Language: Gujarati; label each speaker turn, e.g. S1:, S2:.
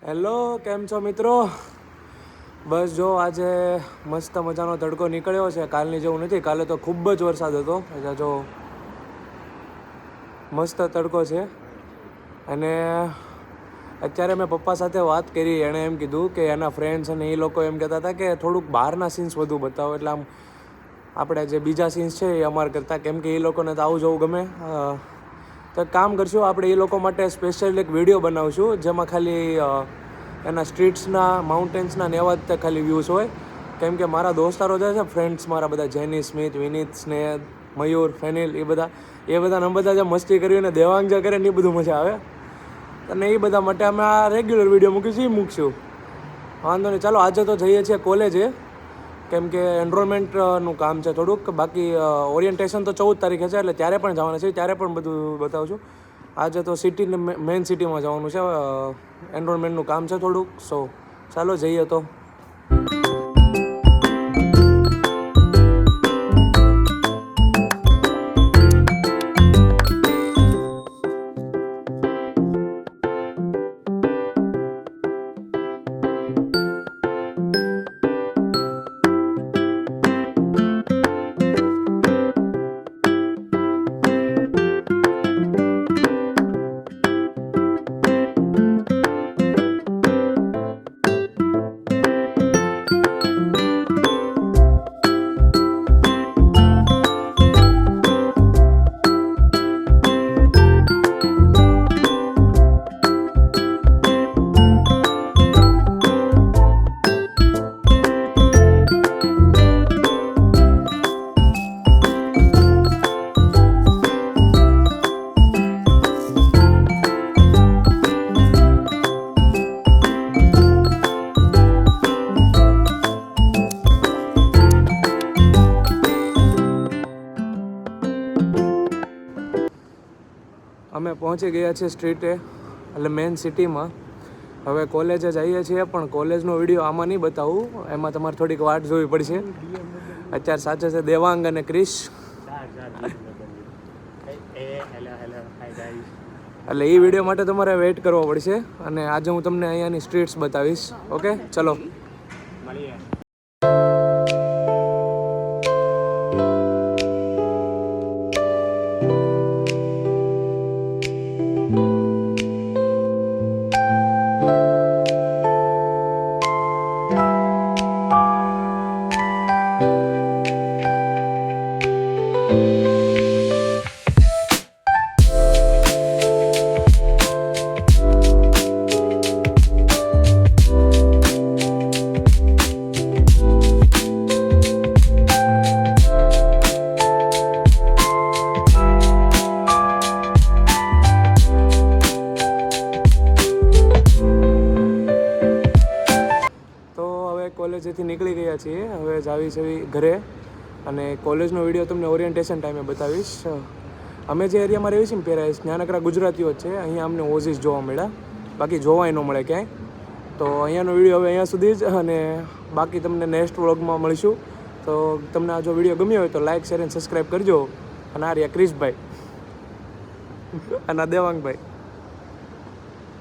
S1: હેલો, કેમ છો મિત્રો? બસ જો આજે મસ્ત મજાનો તડકો નીકળ્યો છે. કાલની જેવું નથી. કાલે તો ખૂબ જ વરસાદ હતો. એટલે જો મસ્ત તડકો છે. અને અત્યારે મેં પપ્પા સાથે વાત કરી. એણે એમ કીધું કે એના ફ્રેન્ડ્સ અને એ લોકો એમ કહેતા હતા કે થોડુંક બહારના સીન્સ વધુ બતાવો. એટલે આમ આપણે જે બીજા સીન્સ છે એ અમાર કરતાં, કેમ કે એ લોકોને તો આવું જવું ગમે. તો એક કામ કરશું, આપણે એ લોકો માટે સ્પેશિયલ એક વિડીયો બનાવશું જેમાં ખાલી એના સ્ટ્રીટ્સના, માઉન્ટેન્સના ને એવા જ ખાલી વ્યૂઝ હોય. કેમ કે મારા દોસ્તારો જે છે, ફ્રેન્ડ્સ મારા બધા, જેની, સ્મિત, વિનીત, સ્નેહ, મયુર, ફેનિલ, એ બધાને બધા જે મસ્તી કરીને દેવાંગ જે કરે ને એ બધું મજા આવે. અને એ બધા માટે અમે આ રેગ્યુલર વિડીયો મૂકીશું, એ મૂકશું. વાંધો નહીં, ચાલો આજે તો જઈએ છીએ કોલેજે. કેમ કે એનરોલમેન્ટનું કામ છે થોડુંક. બાકી ઓરિએન્ટેશન તો 14 તારીખે છે, એટલે ત્યારે પણ જવાના છે. ત્યારે પણ બધું બતાવશું. આજે તો સિટીને મેઇન સિટીમાં જવાનું છે. એનરોલમેન્ટનું કામ છે થોડુંક. ચાલો જઈએ તો. અમે પહોંચી ગયા છીએ સ્ટ્રીટે, એટલે મેઇન સિટીમાં. હવે કોલેજે જઈએ છીએ, પણ કોલેજનો વિડીયો આમાં નહીં બતાવું. એમાં તમારે થોડીક વાટ જોવી પડશે. અત્યારે સાચે છે દેવાંગ અને ક્રિશ. એટલે એ વિડીયો માટે તમારે વેઇટ કરવો પડશે. અને આજે હું તમને અહીંયાની સ્ટ્રીટ્સ બતાવીશ. ઓકે, ચલો મળીએ. કોલેજેથી નીકળી ગયા છીએ. હવે જાવી છે ઘરે. અને કોલેજનો વિડીયો તમને ઓરિએન્ટેશન ટાઈમે બતાવીશ. અમે જે એરિયામાં રહીએ છીએ ને પેરાઈસ, નાનકડા ગુજરાતીઓ જ છે. અહીંયા અમને ઓઝીસ જોવા મળ્યા, બાકી જોવાય ન મળે ક્યાંય. તો અહીંયાનો વિડીયો હવે અહીંયા સુધી જ. અને બાકી તમને નેક્સ્ટ વ્લોગમાં મળીશું. તો તમને આ જો વિડીયો ગમ્યો હોય તો લાઇક, શેર અને સબસ્ક્રાઈબ કરજો. અને આ રહ્યા ક્રિશભાઈ અને આ દેવાંગભાઈ.